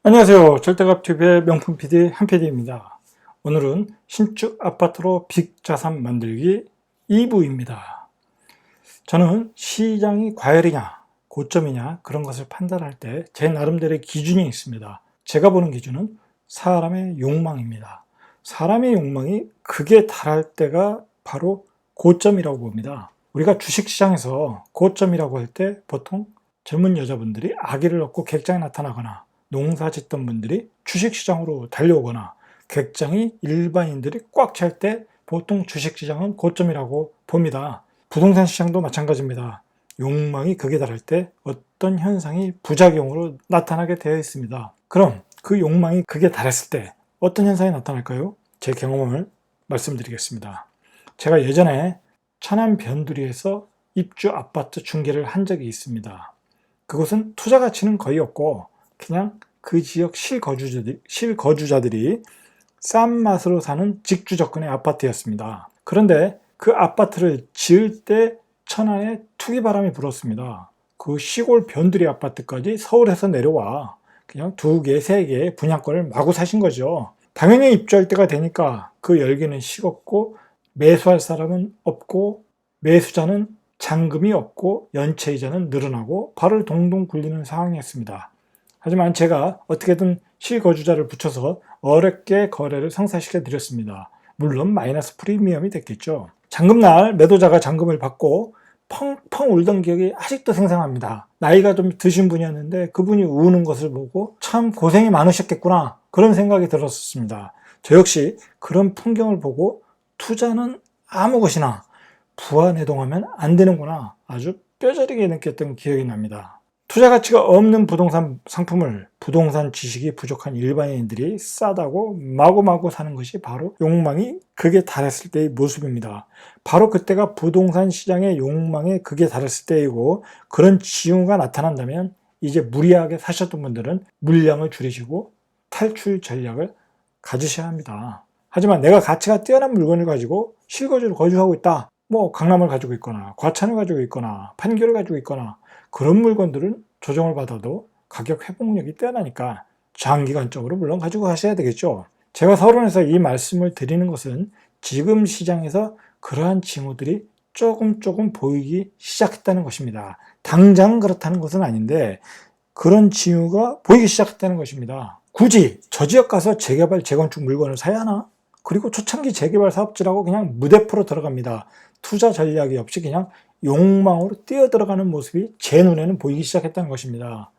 안녕하세요. 절대값TV의 명품 PD 한PD입니다. 오늘은 신축 아파트로 빅 자산 만들기 2부입니다. 저는 시장이 과열이냐 고점이냐 그런 것을 판단할 때 제 나름대로의 기준이 있습니다. 제가 보는 기준은 사람의 욕망입니다. 사람의 욕망이 극에 달할 때가 바로 고점이라고 봅니다. 우리가 주식시장에서 고점이라고 할 때 보통 젊은 여자분들이 아기를 얻고 객장에 나타나거나 농사 짓던 분들이 주식시장으로 달려오거나 객장이 일반인들이 꽉 찰 때 보통 주식시장은 고점이라고 봅니다. 부동산 시장도 마찬가지입니다. 욕망이 극에 달할 때 어떤 현상이 부작용으로 나타나게 되어 있습니다. 그럼 그 욕망이 극에 달했을 때 어떤 현상이 나타날까요? 제 경험을 말씀드리겠습니다. 제가 예전에 천안 변두리에서 입주 아파트 중개를 한 적이 있습니다. 그곳은 투자 가치는 거의 없고 그냥 그 지역 실거주자들이 싼 맛으로 사는 직주 접근의 아파트였습니다. 그런데 그 아파트를 지을 때 천안에 투기바람이 불었습니다. 그 시골 변두리 아파트까지 서울에서 내려와 그냥 2개, 3개 분양권을 마구 사신 거죠. 당연히 입주할 때가 되니까 그 열기는 식었고 매수할 사람은 없고 매수자는 잔금이 없고 연체이자는 늘어나고 발을 동동 굴리는 상황이었습니다. 하지만 제가 어떻게든 실거주자를 붙여서 어렵게 거래를 성사시켜 드렸습니다. 물론 마이너스 프리미엄이 됐겠죠. 잔금날 매도자가 잔금을 받고 펑펑 울던 기억이 아직도 생생합니다. 나이가 좀 드신 분이었는데 그분이 우는 것을 보고 참 고생이 많으셨겠구나 그런 생각이 들었습니다. 저 역시 그런 풍경을 보고 투자는 아무 것이나 부안해동하면 안 되는구나 아주 뼈저리게 느꼈던 기억이 납니다. 투자 가치가 없는 부동산 상품을 부동산 지식이 부족한 일반인들이 싸다고 마구마구 사는 것이 바로 욕망이 극에 달했을 때의 모습입니다. 바로 그때가 부동산 시장의 욕망에 극에 달했을 때이고 그런 징후가 나타난다면 이제 무리하게 사셨던 분들은 물량을 줄이시고 탈출 전략을 가지셔야 합니다. 하지만 내가 가치가 뛰어난 물건을 가지고 실거주를 거주하고 있다. 강남을 가지고 있거나 과천을 가지고 있거나 판교를 가지고 있거나 그런 물건들은 조정을 받아도 가격 회복력이 뛰어나니까 장기간적으로 물론 가지고 가셔야 되겠죠. 제가 서론에서 이 말씀을 드리는 것은 지금 시장에서 그러한 징후들이 조금 보이기 시작했다는 것입니다. 당장 그렇다는 것은 아닌데 그런 징후가 보이기 시작했다는 것입니다. 굳이 저 지역 가서 재개발, 재건축 물건을 사야 하나? 그리고 초창기 재개발 사업지라고 그냥 무대포로 들어갑니다. 투자 전략이 없이 그냥 욕망으로 뛰어들어가는 모습이 제 눈에는 보이기 시작했다는 것입니다.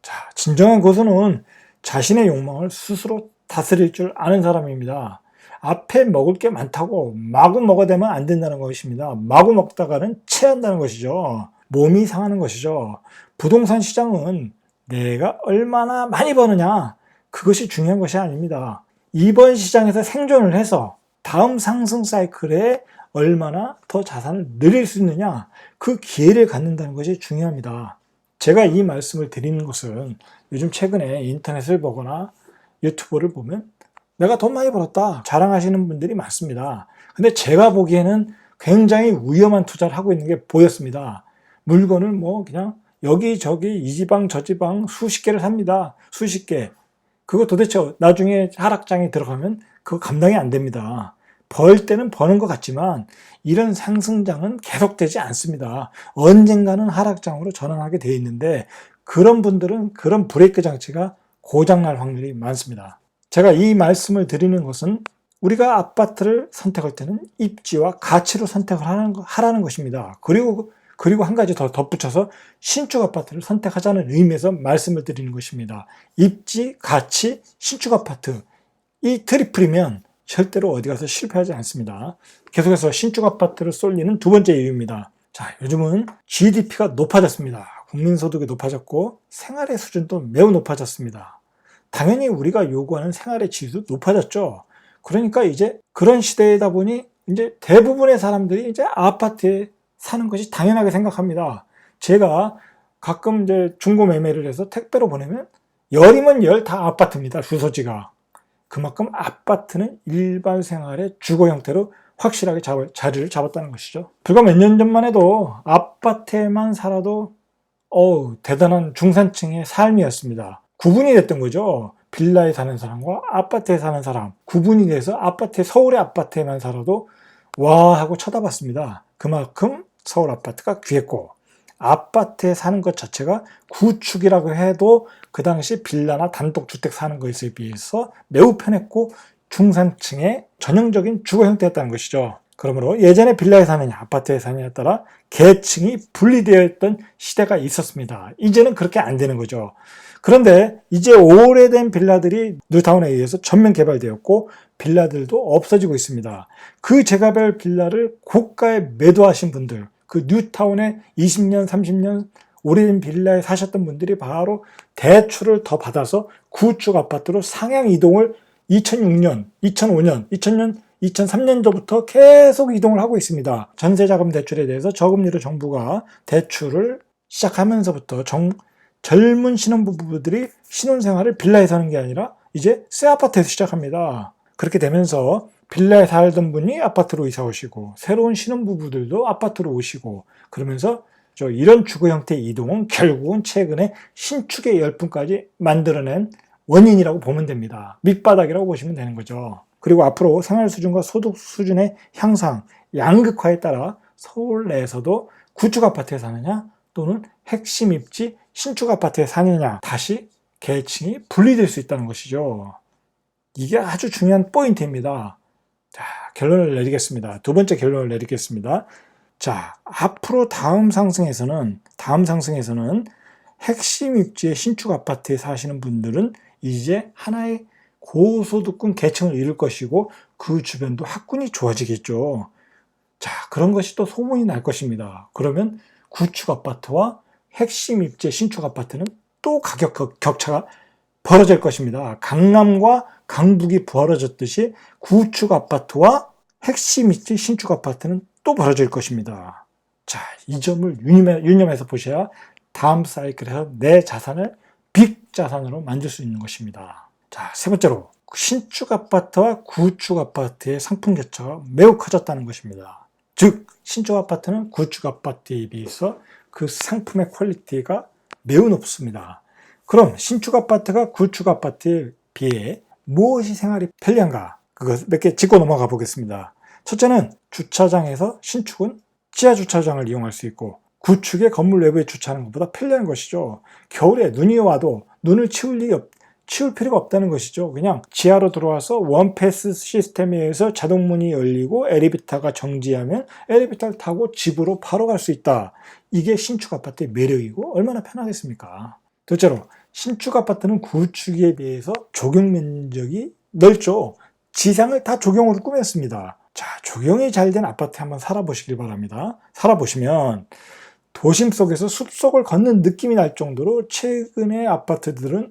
자, 진정한 고수는 자신의 욕망을 스스로 다스릴 줄 아는 사람입니다. 앞에 먹을 게 많다고 마구 먹어대면 안 된다는 것입니다. 마구 먹다가는 체한다는 것이죠. 몸이 상하는 것이죠. 부동산 시장은 내가 얼마나 많이 버느냐 그것이 중요한 것이 아닙니다. 이번 시장에서 생존을 해서 다음 상승 사이클에 얼마나 더 자산을 늘릴 수 있느냐 그 기회를 갖는다는 것이 중요합니다. 제가 이 말씀을 드리는 것은 요즘 최근에 인터넷을 보거나 유튜브를 보면 내가 돈 많이 벌었다 자랑하시는 분들이 많습니다. 근데 제가 보기에는 굉장히 위험한 투자를 하고 있는 게 보였습니다. 물건을 그냥 여기저기 이 지방 저 지방 수십 개를 삽니다. 수십 개. 그거 도대체 나중에 하락장에 들어가면 그거 감당이 안 됩니다. 벌 때는 버는 것 같지만 이런 상승장은 계속되지 않습니다. 언젠가는 하락장으로 전환하게 되어 있는데 그런 분들은 그런 브레이크 장치가 고장날 확률이 많습니다. 제가 이 말씀을 드리는 것은 우리가 아파트를 선택할 때는 입지와 가치로 선택을 하라는 것입니다. 그리고 한 가지 더 덧붙여서 신축 아파트를 선택하자는 의미에서 말씀을 드리는 것입니다. 입지, 가치, 신축 아파트 이 트리플이면 절대로 어디 가서 실패하지 않습니다. 계속해서 신축 아파트를 쏠리는 두 번째 이유입니다. 자, 요즘은 GDP가 높아졌습니다. 국민소득이 높아졌고 생활의 수준도 매우 높아졌습니다. 당연히 우리가 요구하는 생활의 질도 높아졌죠. 그러니까 이제 그런 시대이다 보니 이제 대부분의 사람들이 이제 아파트에 사는 것이 당연하게 생각합니다. 제가 가끔 이제 중고 매매를 해서 택배로 보내면 열이면 열 다 아파트입니다. 주소지가. 그만큼 아파트는 일반 생활의 주거 형태로 확실하게 자리를 잡았다는 것이죠. 불과 몇 년 전만 해도 아파트에만 살아도 대단한 중산층의 삶이었습니다. 구분이 됐던 거죠. 빌라에 사는 사람과 아파트에 사는 사람 구분이 돼서 서울의 아파트에만 살아도 와 하고 쳐다봤습니다. 그만큼 서울 아파트가 귀했고 아파트에 사는 것 자체가 구축이라고 해도 그 당시 빌라나 단독주택 사는 것에 비해서 매우 편했고 중산층의 전형적인 주거 형태였다는 것이죠. 그러므로 예전에 빌라에 사느냐 아파트에 사느냐에 따라 계층이 분리되어 있던 시대가 있었습니다. 이제는 그렇게 안 되는 거죠. 그런데 이제 오래된 빌라들이 뉴타운에 의해서 전면 개발되었고 빌라들도 없어지고 있습니다. 그 재개발 빌라를 고가에 매도하신 분들, 그 뉴타운에 20년, 30년 오래된 빌라에 사셨던 분들이 바로 대출을 더 받아서 구축 아파트로 상향 이동을 2006년, 2005년, 2000년, 2003년도부터 계속 이동을 하고 있습니다. 전세자금 대출에 대해서 저금리로 정부가 대출을 시작하면서부터 젊은 신혼부부들이 신혼생활을 빌라에 사는 게 아니라 이제 새 아파트에서 시작합니다. 그렇게 되면서 빌라에 살던 분이 아파트로 이사 오시고 새로운 신혼부부들도 아파트로 오시고 그러면서 이런 주거 형태의 이동은 결국은 최근에 신축의 열풍까지 만들어낸 원인이라고 보면 됩니다. 밑바닥이라고 보시면 되는 거죠. 그리고 앞으로 생활 수준과 소득 수준의 향상, 양극화에 따라 서울 내에서도 구축 아파트에 사느냐 또는 핵심 입지 신축 아파트에 사느냐 다시 계층이 분리될 수 있다는 것이죠. 이게 아주 중요한 포인트입니다. 자, 결론을 내리겠습니다. 두 번째 결론을 내리겠습니다. 자, 앞으로 다음 상승에서는 핵심 입지의 신축 아파트에 사시는 분들은 이제 하나의 고소득군 계층을 이룰 것이고 그 주변도 학군이 좋아지겠죠. 자, 그런 것이 또 소문이 날 것입니다. 그러면 구축 아파트와 핵심 입지의 신축 아파트는 또 가격 격차가 벌어질 것입니다. 강남과 강북이 벌어졌듯이 구축 아파트와 핵심 입지 신축 아파트는 또 벌어질 것입니다. 자, 이 점을 유념해서 보셔야 다음 사이클에서 내 자산을 빅 자산으로 만들 수 있는 것입니다. 자, 세 번째로 신축 아파트와 구축 아파트의 상품 격차가 매우 커졌다는 것입니다. 즉, 신축 아파트는 구축 아파트에 비해서 그 상품의 퀄리티가 매우 높습니다. 그럼 신축 아파트가 구축 아파트에 비해 무엇이 생활이 편리한가? 그것 몇 개 짚고 넘어가 보겠습니다. 첫째는 주차장에서 신축은 지하 주차장을 이용할 수 있고 구축의 건물 외부에 주차하는 것보다 편리한 것이죠. 겨울에 눈이 와도 눈을 치울 필요가 없다는 것이죠. 그냥 지하로 들어와서 원패스 시스템에 의해서 자동문이 열리고 엘리베이터가 정지하면 엘리베이터를 타고 집으로 바로 갈 수 있다. 이게 신축 아파트의 매력이고 얼마나 편하겠습니까? 둘째로 신축 아파트는 구축에 비해서 조경 면적이 넓죠. 지상을 다 조경으로 꾸몄습니다. 자, 조경이 잘 된 아파트에 한번 살아보시길 바랍니다. 살아보시면 도심 속에서 숲속을 걷는 느낌이 날 정도로 최근의 아파트들은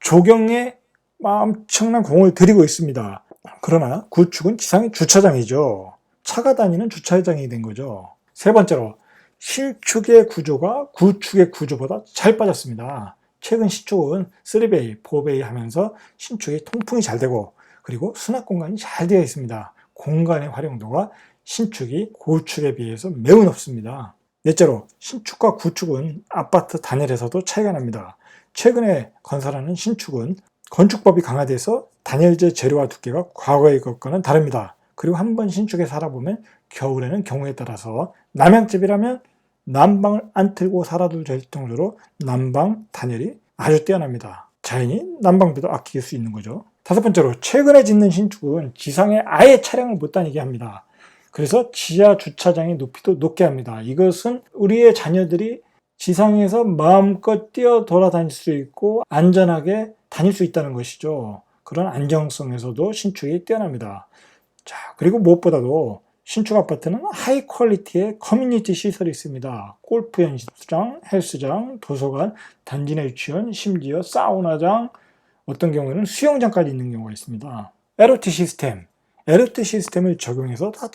조경에 엄청난 공을 들이고 있습니다. 그러나 구축은 지상의 주차장이죠. 차가 다니는 주차장이 된 거죠. 세 번째로 신축의 구조가 구축의 구조보다 잘 빠졌습니다. 최근 신축은 3베이, 4베이 하면서 신축이 통풍이 잘 되고 그리고 수납 공간이 잘 되어 있습니다. 공간의 활용도가 신축이 구축에 비해서 매우 높습니다. 넷째로 신축과 구축은 아파트 단열에서도 차이가 납니다. 최근에 건설하는 신축은 건축법이 강화돼서 단열재 재료와 두께가 과거의 것과는 다릅니다. 그리고 한번 신축에 살아보면 겨울에는 경우에 따라서 남양집이라면 난방을 안 틀고 살아도 될 정도로 난방 단열이 아주 뛰어납니다. 자연히 난방비도 아낄 수 있는 거죠. 다섯 번째로 최근에 짓는 신축은 지상에 아예 차량을 못 다니게 합니다. 그래서 지하 주차장의 높이도 높게 합니다. 이것은 우리의 자녀들이 지상에서 마음껏 뛰어 돌아다닐 수 있고 안전하게 다닐 수 있다는 것이죠. 그런 안정성에서도 신축이 뛰어납니다. 자, 그리고 무엇보다도 신축 아파트는 하이 퀄리티의 커뮤니티 시설이 있습니다. 골프 연습장, 헬스장, 도서관, 단지 내 유치원, 심지어 사우나장, 어떤 경우에는 수영장까지 있는 경우가 있습니다. LOT 시스템을 적용해서 다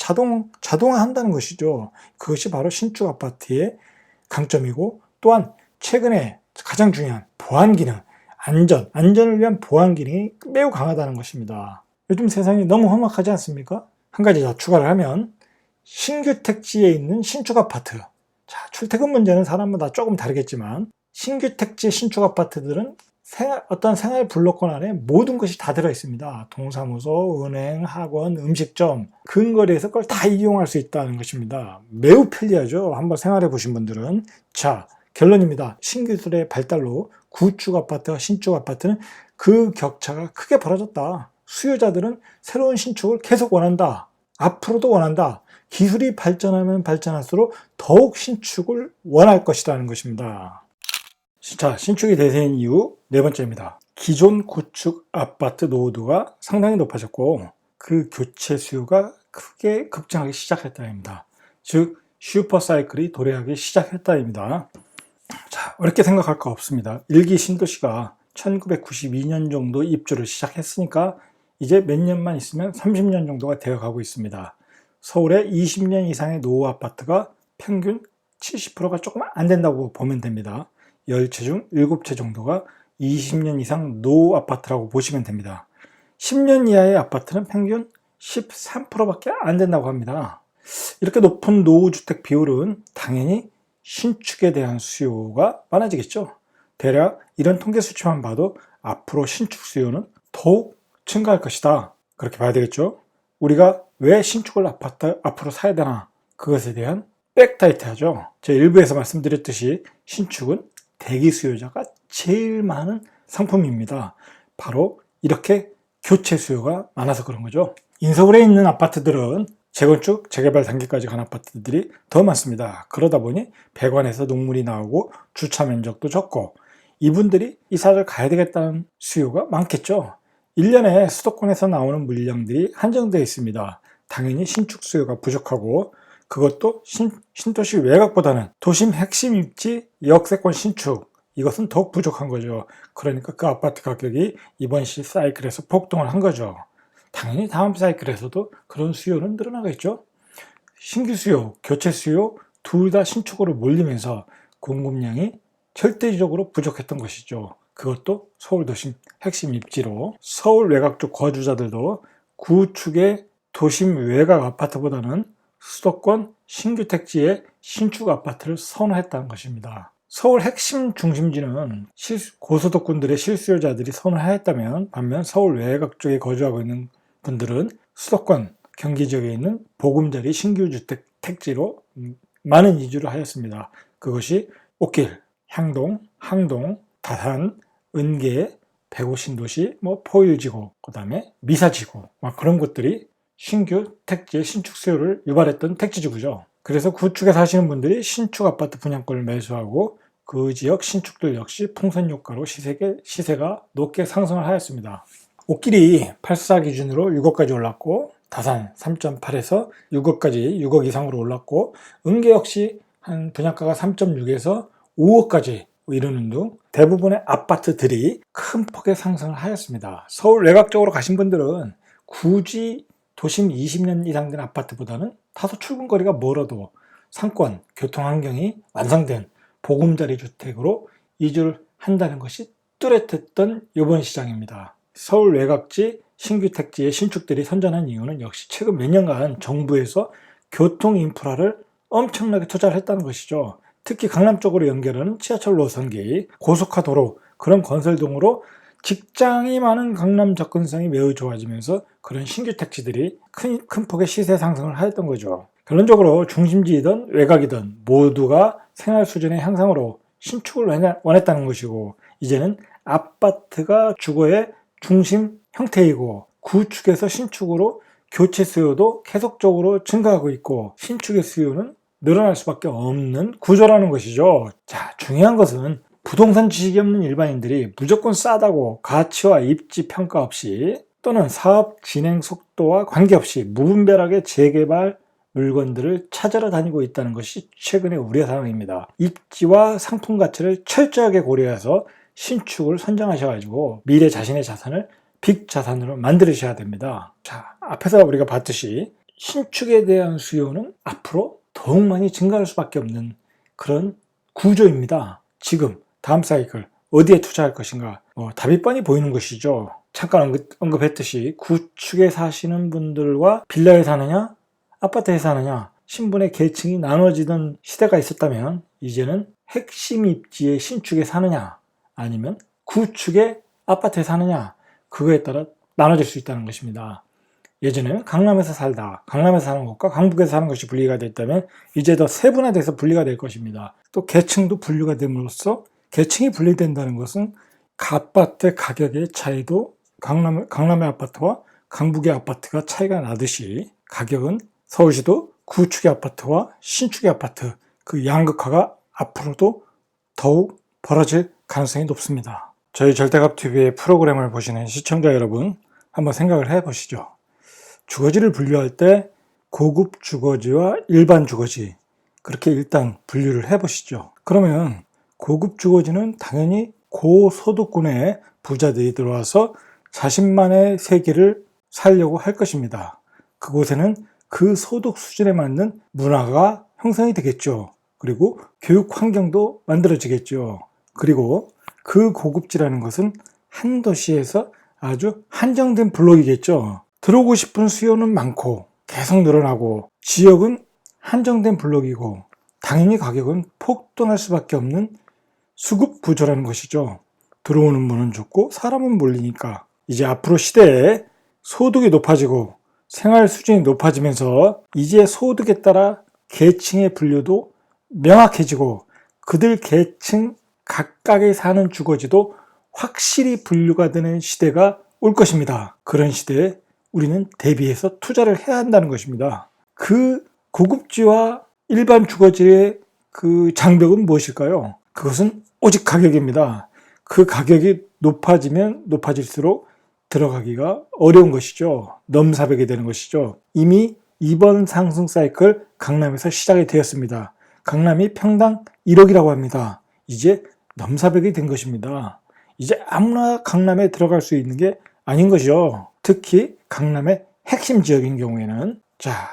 자동화한다는 것이죠. 그것이 바로 신축 아파트의 강점이고 또한 최근에 가장 중요한 보안 기능, 안전을 위한 보안 기능이 매우 강하다는 것입니다. 요즘 세상이 너무 험악하지 않습니까? 한 가지 더 추가를 하면 신규 택지에 있는 신축 아파트. 자, 출퇴근 문제는 사람마다 조금 다르겠지만 신규 택지의 신축 아파트들은 어떤 생활 블록권 안에 모든 것이 다 들어있습니다. 동사무소, 은행, 학원, 음식점, 근거리에서 그걸 다 이용할 수 있다는 것입니다. 매우 편리하죠. 한번 생활해 보신 분들은. 자, 결론입니다. 신기술의 발달로 구축 아파트와 신축 아파트는 그 격차가 크게 벌어졌다. 수요자들은 새로운 신축을 계속 원한다. 앞으로도 원한다. 기술이 발전하면 발전할수록 더욱 신축을 원할 것이라는 것입니다. 자, 신축이 대세인 이유 네 번째입니다. 기존 구축 아파트 노후도가 상당히 높아졌고 그 교체 수요가 크게 급증하기 시작했다입니다. 즉 슈퍼사이클이 도래하기 시작했다입니다. 자, 어렵게 생각할 거 없습니다. 일기 신도시가 1992년 정도 입주를 시작했으니까 이제 몇 년만 있으면 30년 정도가 되어가고 있습니다. 서울에 20년 이상의 노후 아파트가 평균 70%가 조금 안 된다고 보면 됩니다. 10채 중 7채 정도가 20년 이상 노후 아파트라고 보시면 됩니다. 10년 이하의 아파트는 평균 13%밖에 안 된다고 합니다. 이렇게 높은 노후주택 비율은 당연히 신축에 대한 수요가 많아지겠죠. 대략 이런 통계 수치만 봐도 앞으로 신축 수요는 더욱 증가할 것이다. 그렇게 봐야 되겠죠. 우리가 왜 신축을 아파트 앞으로 사야 되나, 그것에 대한 백다이트하죠. 제가 일부에서 말씀드렸듯이 신축은 대기 수요자가 제일 많은 상품입니다. 바로 이렇게 교체 수요가 많아서 그런 거죠. 인서울에 있는 아파트들은 재건축, 재개발 단계까지 간 아파트들이 더 많습니다. 그러다 보니 배관에서 녹물이 나오고 주차 면적도 적고 이분들이 이사를 가야 되겠다는 수요가 많겠죠. 1년에 수도권에서 나오는 물량들이 한정되어 있습니다. 당연히 신축 수요가 부족하고 그것도 신도시 외곽보다는 도심 핵심 입지 역세권 신축, 이것은 더욱 부족한 거죠. 그러니까 그 아파트 가격이 이번 사이클에서 폭등을 한 거죠. 당연히 다음 사이클에서도 그런 수요는 늘어나겠죠. 신규 수요, 교체 수요 둘 다 신축으로 몰리면서 공급량이 절대적으로 부족했던 것이죠. 그것도 서울 도심 핵심 입지로 서울 외곽 쪽 거주자들도 구축의 도심 외곽 아파트보다는 수도권 신규 택지의 신축 아파트를 선호했다는 것입니다. 서울 핵심 중심지는 고소득군들의 실수요자들이 선호했다면 반면 서울 외곽 쪽에 거주하고 있는 분들은 수도권 경기 지역에 있는 보금자리 신규 주택 택지로 많은 이주를 하였습니다. 그것이 옥길, 향동, 항동, 다산, 은계, 백오신도시, 포일지구, 그 다음에 미사지구, 그런 곳들이 신규 택지의 신축 수요를 유발했던 택지지구죠. 그래서 구축에 사시는 분들이 신축 아파트 분양권을 매수하고 그 지역 신축들 역시 풍선 효과로 시세가 높게 상승을 하였습니다. 옥길이 8사 기준으로 6억까지 올랐고 다산 3.8에서 6억까지 6억 이상으로 올랐고 은계 역시 한 분양가가 3.6에서 5억까지 이르는 등 대부분의 아파트들이 큰 폭의 상승을 하였습니다. 서울 외곽 쪽으로 가신 분들은 굳이 도심 20년 이상 된 아파트보다는 다소 출근거리가 멀어도 상권, 교통환경이 완성된 보금자리 주택으로 이주를 한다는 것이 뚜렷했던 이번 시장입니다. 서울 외곽지 신규 택지의 신축들이 선전한 이유는 역시 최근 몇 년간 정부에서 교통 인프라를 엄청나게 투자를 했다는 것이죠. 특히 강남 쪽으로 연결하는 지하철 노선기, 고속화도로, 그런 건설 등으로 직장이 많은 강남 접근성이 매우 좋아지면서 그런 신규 택지들이 큰 폭의 시세 상승을 하였던 거죠. 결론적으로 중심지이든 외곽이든 모두가 생활 수준의 향상으로 신축을 원했다는 것이고 이제는 아파트가 주거의 중심 형태이고 구축에서 신축으로 교체 수요도 계속적으로 증가하고 있고 신축의 수요는 늘어날 수밖에 없는 구조라는 것이죠. 자, 중요한 것은 부동산 지식이 없는 일반인들이 무조건 싸다고 가치와 입지 평가 없이 또는 사업 진행 속도와 관계없이 무분별하게 재개발 물건들을 찾으러 다니고 있다는 것이 최근의 우려 상황입니다. 입지와 상품 가치를 철저하게 고려해서 신축을 선정하셔가지고 미래 자신의 자산을 빅 자산으로 만드셔야 됩니다. 자, 앞에서 우리가 봤듯이 신축에 대한 수요는 앞으로 더욱 많이 증가할 수밖에 없는 그런 구조입니다. 지금 다음 사이클 어디에 투자할 것인가? 답이 뻔히 보이는 것이죠. 잠깐 언급했듯이 구축에 사시는 분들과 빌라에 사느냐 아파트에 사느냐 신분의 계층이 나눠지던 시대가 있었다면 이제는 핵심 입지의 신축에 사느냐 아니면 구축의 아파트에 사느냐, 그거에 따라 나눠질 수 있다는 것입니다. 예전에는 강남에서 살다, 강남에서 사는 것과 강북에서 사는 것이 분리가 됐다면 이제 더 세분화돼서 분리가 될 것입니다. 또 계층도 분류가 됨으로써 계층이 분리된다는 것은 아파트 가격의 차이도 강남의 아파트와 강북의 아파트가 차이가 나듯이 가격은 서울시도 구축의 아파트와 신축의 아파트 그 양극화가 앞으로도 더욱 벌어질 가능성이 높습니다. 저희 절대값TV의 프로그램을 보시는 시청자 여러분, 한번 생각을 해보시죠. 주거지를 분류할 때 고급 주거지와 일반 주거지, 그렇게 일단 분류를 해보시죠. 그러면 고급 주거지는 당연히 고소득군의 부자들이 들어와서 자신만의 세계를 살려고 할 것입니다. 그곳에는 그 소득 수준에 맞는 문화가 형성이 되겠죠. 그리고 교육 환경도 만들어지겠죠. 그리고 그 고급지라는 것은 한 도시에서 아주 한정된 블록이겠죠. 들어오고 싶은 수요는 많고 계속 늘어나고 지역은 한정된 블록이고 당연히 가격은 폭등할 수밖에 없는 수급 구조라는 것이죠. 들어오는 분은 적고 사람은 몰리니까 이제 앞으로 시대에 소득이 높아지고 생활 수준이 높아지면서 이제 소득에 따라 계층의 분류도 명확해지고 그들 계층 각각에 사는 주거지도 확실히 분류가 되는 시대가 올 것입니다. 그런 시대에 우리는 대비해서 투자를 해야 한다는 것입니다. 그 고급지와 일반 주거지의 그 장벽은 무엇일까요? 그것은 오직 가격입니다. 그 가격이 높아지면 높아질수록 들어가기가 어려운 것이죠. 넘사벽이 되는 것이죠. 이미 이번 상승 사이클 강남에서 시작이 되었습니다. 강남이 평당 1억이라고 합니다. 이제 넘사벽이 된 것입니다. 이제 아무나 강남에 들어갈 수 있는 게 아닌 것이죠. 특히 강남의 핵심 지역인 경우에는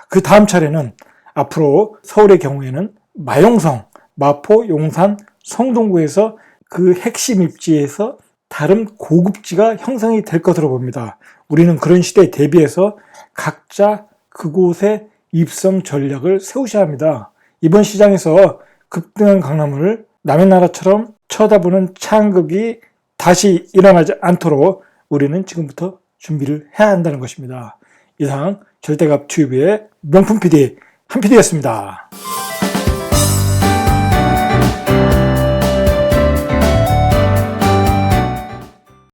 그 다음 차례는 앞으로 서울의 경우에는 마용성, 마포, 용산, 성동구에서 그 핵심 입지에서 다른 고급지가 형성이 될 것으로 봅니다. 우리는 그런 시대에 대비해서 각자 그곳에 입성 전략을 세우셔야 합니다. 이번 시장에서 급등한 강남을 남의 나라처럼 쳐다보는 창극이 다시 일어나지 않도록 우리는 지금부터 준비를 해야 한다는 것입니다. 이상 절대값TV의 명품 PD 한 PD였습니다.